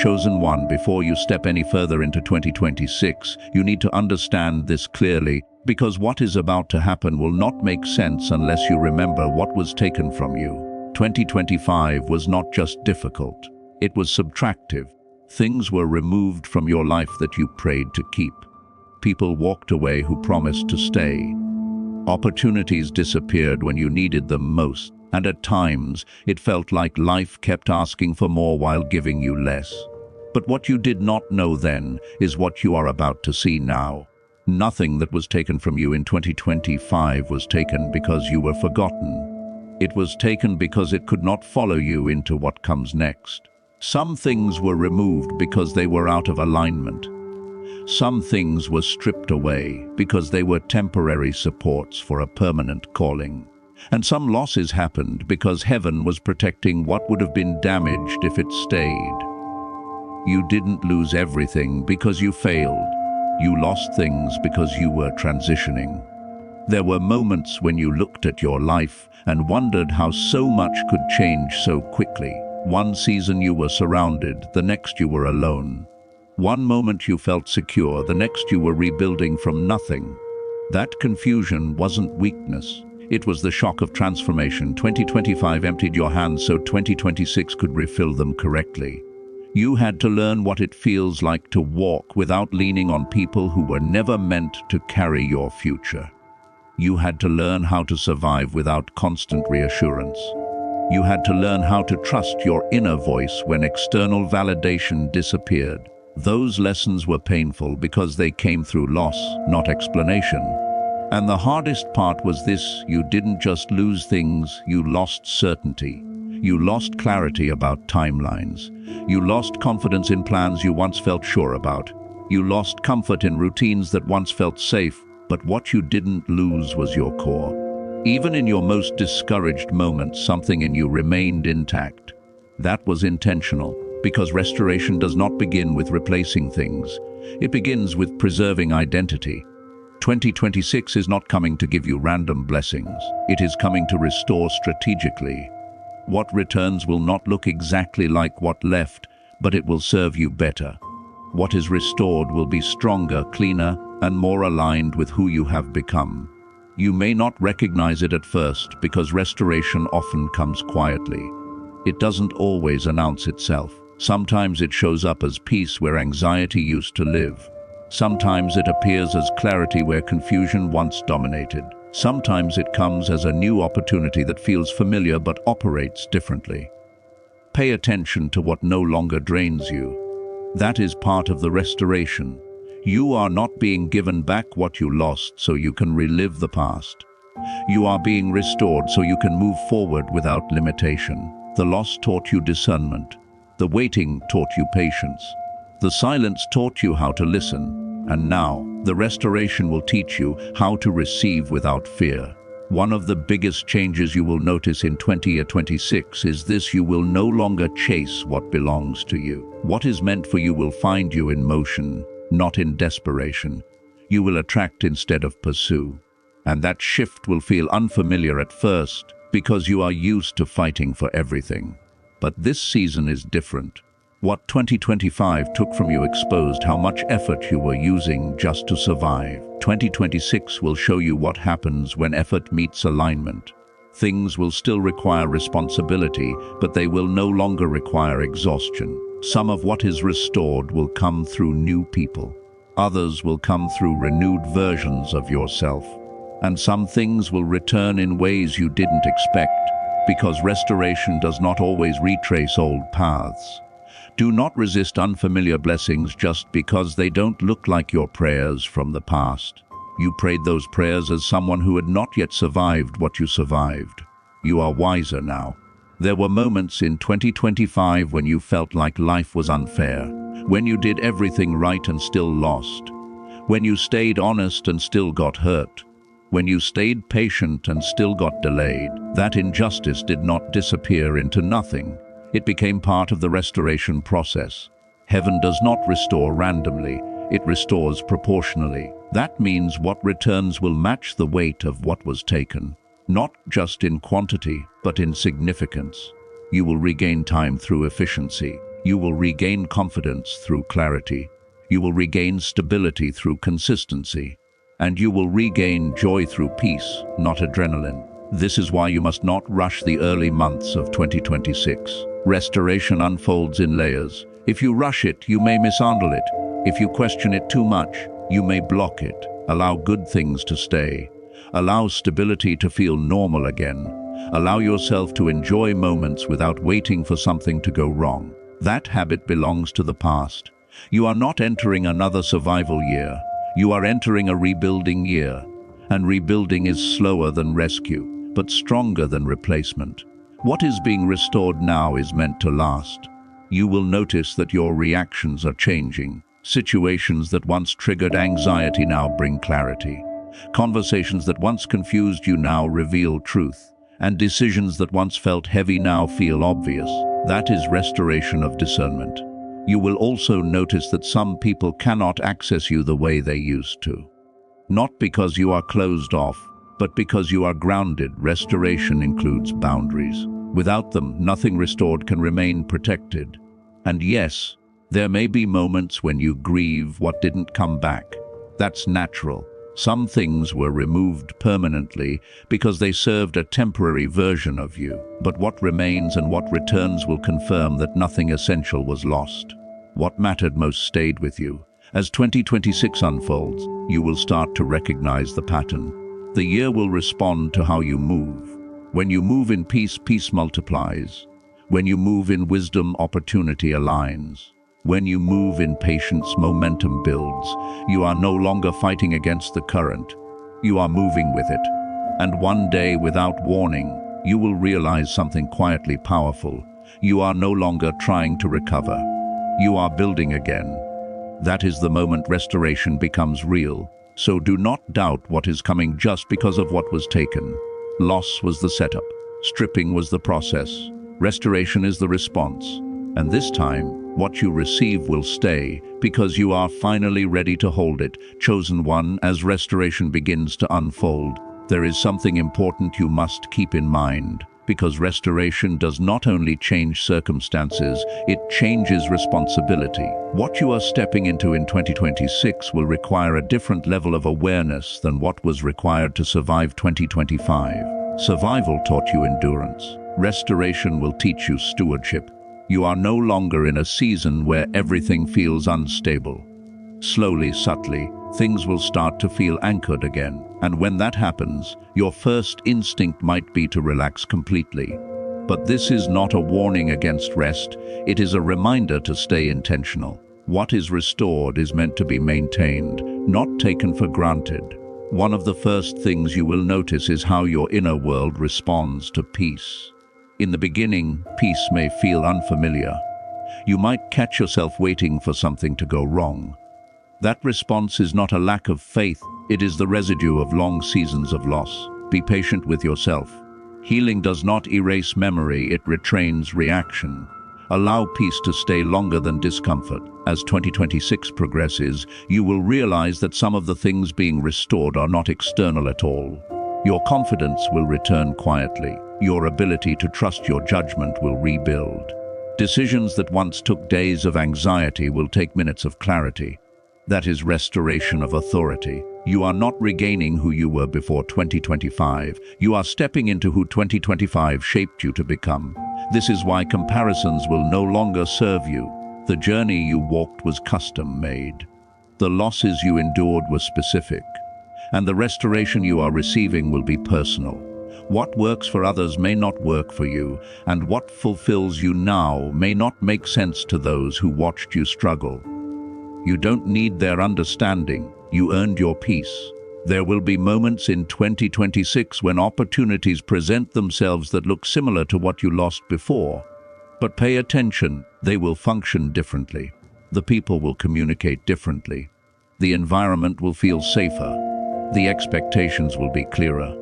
Chosen one, before you step any further into 2026, you need to understand this clearly, because what is about to happen will not make sense unless you remember what was taken from you. 2025 was not just difficult, it was subtractive. Things were removed from your life that you prayed to keep. People walked away who promised to stay. Opportunities disappeared when you needed them most, and at times it felt like life kept asking for more while giving you less. But what you did not know then is what you are about to see now. Nothing that was taken from you in 2025 was taken because you were forgotten. It was taken because it could not follow you into what comes next. Some things were removed because they were out of alignment. Some things were stripped away because they were temporary supports for a permanent calling. And some losses happened because heaven was protecting what would have been damaged if it stayed. You didn't lose everything because you failed. You lost things because you were transitioning. There were moments when you looked at your life and wondered how so much could change so quickly. One season you were surrounded, the next you were alone. One moment you felt secure, the next you were rebuilding from nothing. That confusion wasn't weakness. It was the shock of transformation. 2025 emptied your hands so 2026 could refill them correctly. You had to learn what it feels like to walk without leaning on people who were never meant to carry your future. You had to learn how to survive without constant reassurance. You had to learn how to trust your inner voice when external validation disappeared. Those lessons were painful because they came through loss, not explanation. And the hardest part was this: you didn't just lose things, you lost certainty. You lost clarity about timelines. You lost confidence in plans you once felt sure about. You lost comfort in routines that once felt safe, but what you didn't lose was your core. Even in your most discouraged moments, something in you remained intact. That was intentional, because restoration does not begin with replacing things. It begins with preserving identity. 2026 is not coming to give you random blessings. It is coming to restore strategically. What returns will not look exactly like what left, but it will serve you better. What is restored will be stronger, cleaner, and more aligned with who you have become. You may not recognize it at first because restoration often comes quietly. It doesn't always announce itself. Sometimes it shows up as peace where anxiety used to live. Sometimes it appears as clarity where confusion once dominated. Sometimes it comes as a new opportunity that feels familiar but operates differently. Pay attention to what no longer drains you. That is part of the restoration. You are not being given back what you lost so you can relive the past. You are being restored so you can move forward without limitation. The loss taught you discernment. The waiting taught you patience. The silence taught you how to listen. And now, the restoration will teach you how to receive without fear. One of the biggest changes you will notice in 2026 is this: you will no longer chase what belongs to you. What is meant for you will find you in motion, not in desperation. You will attract instead of pursue. And that shift will feel unfamiliar at first because you are used to fighting for everything. But this season is different. What 2025 took from you exposed how much effort you were using just to survive. 2026 will show you what happens when effort meets alignment. Things will still require responsibility, but they will no longer require exhaustion. Some of what is restored will come through new people. Others will come through renewed versions of yourself. And some things will return in ways you didn't expect, because restoration does not always retrace old paths. Do not resist unfamiliar blessings just because they don't look like your prayers from the past. You prayed those prayers as someone who had not yet survived what you survived. You are wiser now. There were moments in 2025 when you felt like life was unfair, when you did everything right and still lost, when you stayed honest and still got hurt, when you stayed patient and still got delayed. That injustice did not disappear into nothing. It became part of the restoration process. Heaven does not restore randomly, it restores proportionally. That means what returns will match the weight of what was taken, not just in quantity, but in significance. You will regain time through efficiency. You will regain confidence through clarity. You will regain stability through consistency. And you will regain joy through peace, not adrenaline. This is why you must not rush the early months of 2026. Restoration unfolds in layers. If you rush it, you may mishandle it. If you question it too much, you may block it. Allow good things to stay. Allow stability to feel normal again. Allow yourself to enjoy moments without waiting for something to go wrong. That habit belongs to the past. You are not entering another survival year. You are entering a rebuilding year. And rebuilding is slower than rescue, but stronger than replacement. What is being restored now is meant to last. You will notice that your reactions are changing. Situations that once triggered anxiety now bring clarity. Conversations that once confused you now reveal truth. And decisions that once felt heavy now feel obvious. That is restoration of discernment. You will also notice that some people cannot access you the way they used to. Not because you are closed off, but because you are grounded. Restoration includes boundaries. Without them, nothing restored can remain protected. And yes, there may be moments when you grieve what didn't come back. That's natural. Some things were removed permanently because they served a temporary version of you. But what remains and what returns will confirm that nothing essential was lost. What mattered most stayed with you. As 2026 unfolds, you will start to recognize the pattern. The year will respond to how you move. When you move in peace, peace multiplies. When you move in wisdom, opportunity aligns. When you move in patience, momentum builds. You are no longer fighting against the current. You are moving with it. And one day, without warning, you will realize something quietly powerful. You are no longer trying to recover. You are building again. That is the moment restoration becomes real. So do not doubt what is coming just because of what was taken. Loss was the setup. Stripping was the process. Restoration is the response. And this time, what you receive will stay because you are finally ready to hold it. Chosen one, as restoration begins to unfold, there is something important you must keep in mind. Because restoration does not only change circumstances, it changes responsibility. What you are stepping into in 2026 will require a different level of awareness than what was required to survive 2025. Survival taught you endurance. Restoration will teach you stewardship. You are no longer in a season where everything feels unstable. Slowly, subtly, things will start to feel anchored again. And when that happens, your first instinct might be to relax completely. But this is not a warning against rest. It is a reminder to stay intentional. What is restored is meant to be maintained, not taken for granted. One of the first things you will notice is how your inner world responds to peace. In the beginning, peace may feel unfamiliar. You might catch yourself waiting for something to go wrong. That response is not a lack of faith, it is the residue of long seasons of loss. Be patient with yourself. Healing does not erase memory, it retrains reaction. Allow peace to stay longer than discomfort. As 2026 progresses, you will realize that some of the things being restored are not external at all. Your confidence will return quietly. Your ability to trust your judgment will rebuild. Decisions that once took days of anxiety will take minutes of clarity. That is restoration of authority. You are not regaining who you were before 2025. You are stepping into who 2025 shaped you to become. This is why comparisons will no longer serve you. The journey you walked was custom-made. The losses you endured were specific. And the restoration you are receiving will be personal. What works for others may not work for you, and what fulfills you now may not make sense to those who watched you struggle. You don't need their understanding. You earned your peace. There will be moments in 2026 when opportunities present themselves that look similar to what you lost before. But pay attention, they will function differently. The people will communicate differently. The environment will feel safer. The expectations will be clearer.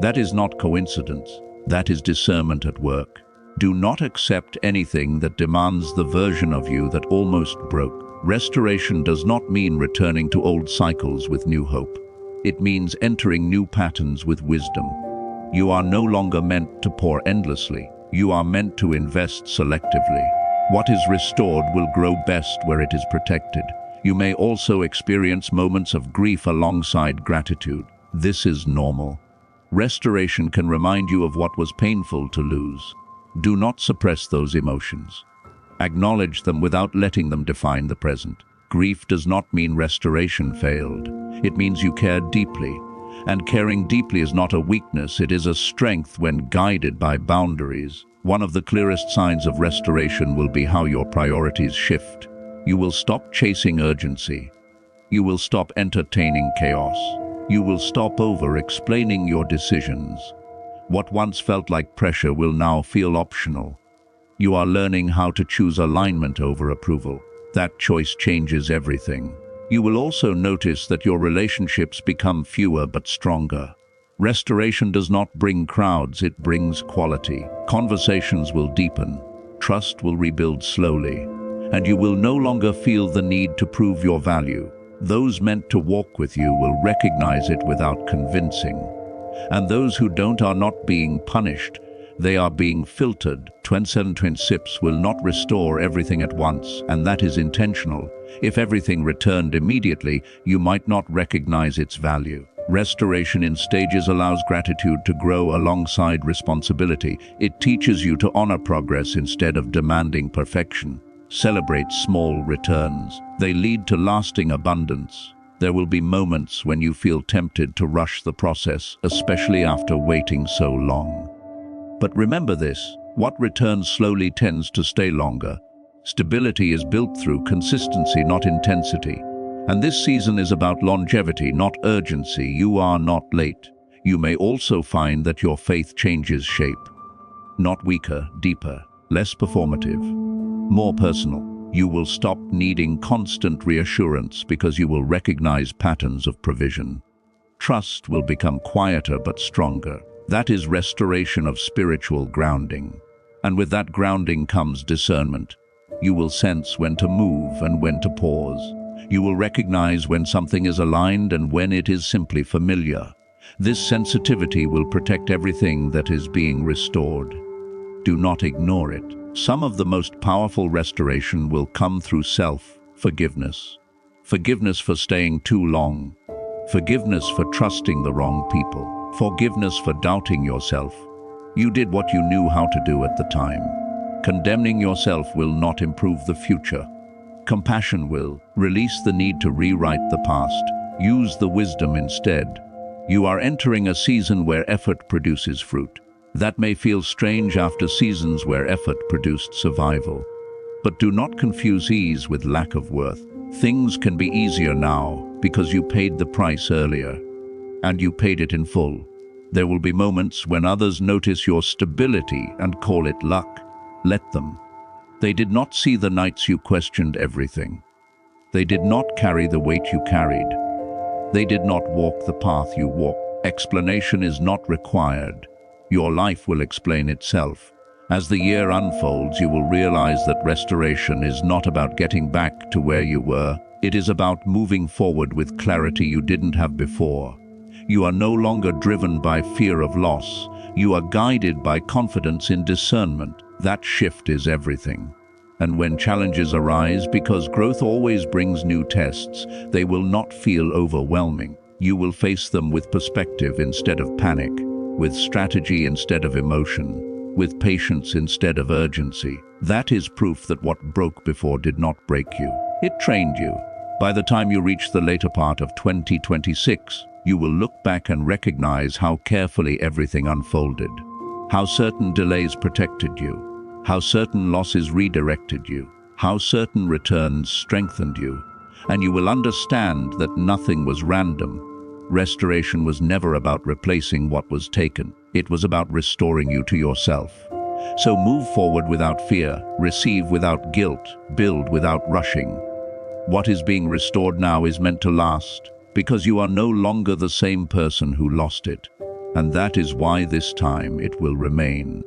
That is not coincidence. That is discernment at work. Do not accept anything that demands the version of you that almost broke. Restoration does not mean returning to old cycles with new hope. It means entering new patterns with wisdom. You are no longer meant to pour endlessly. You are meant to invest selectively. What is restored will grow best where it is protected. You may also experience moments of grief alongside gratitude. This is normal. Restoration can remind you of what was painful to lose. Do not suppress those emotions. Acknowledge them without letting them define the present. Grief does not mean restoration failed. It means you cared deeply. And caring deeply is not a weakness, it is a strength when guided by boundaries. One of the clearest signs of restoration will be how your priorities shift. You will stop chasing urgency. You will stop entertaining chaos. You will stop over-explaining your decisions. What once felt like pressure will now feel optional. You are learning how to choose alignment over approval. That choice changes everything. You will also notice that your relationships become fewer but stronger. Restoration does not bring crowds, it brings quality. Conversations will deepen, trust will rebuild slowly, and you will no longer feel the need to prove your value. Those meant to walk with you will recognize it without convincing. And those who don't are not being punished, they are being filtered. 2726 will not restore everything at once, and that is intentional. If everything returned immediately, you might not recognize its value. Restoration in stages allows gratitude to grow alongside responsibility. It teaches you to honor progress instead of demanding perfection. Celebrate small returns. They lead to lasting abundance. There will be moments when you feel tempted to rush the process, especially after waiting so long. But remember this, what returns slowly tends to stay longer. Stability is built through consistency, not intensity. And this season is about longevity, not urgency. You are not late. You may also find that your faith changes shape. Not weaker, deeper, less performative, more personal. You will stop needing constant reassurance because you will recognize patterns of provision. Trust will become quieter but stronger. That is restoration of spiritual grounding. And with that grounding comes discernment. You will sense when to move and when to pause. You will recognize when something is aligned and when it is simply familiar. This sensitivity will protect everything that is being restored. Do not ignore it. Some of the most powerful restoration will come through self-forgiveness. Forgiveness for staying too long. Forgiveness for trusting the wrong people. Forgiveness for doubting yourself. You did what you knew how to do at the time. Condemning yourself will not improve the future. Compassion will release the need to rewrite the past. Use the wisdom instead. You are entering a season where effort produces fruit. That may feel strange after seasons where effort produced survival. But do not confuse ease with lack of worth. Things can be easier now because you paid the price earlier. And you paid it in full. There will be moments when others notice your stability and call it luck. Let them. They did not see the nights you questioned everything. They did not carry the weight you carried. They did not walk the path you walked. Explanation is not required. Your life will explain itself. As the year unfolds, you will realize that restoration is not about getting back to where you were. It is about moving forward with clarity you didn't have before. You are no longer driven by fear of loss. You are guided by confidence in discernment. That shift is everything. And when challenges arise, because growth always brings new tests, they will not feel overwhelming. You will face them with perspective instead of panic, with strategy instead of emotion, with patience instead of urgency. That is proof that what broke before did not break you. It trained you. By the time you reach the later part of 2026, you will look back and recognize how carefully everything unfolded, how certain delays protected you, how certain losses redirected you, how certain returns strengthened you, and you will understand that nothing was random. Restoration was never about replacing what was taken. It was about restoring you to yourself. So move forward without fear, receive without guilt, build without rushing. What is being restored now is meant to last, because you are no longer the same person who lost it. And that is why this time it will remain.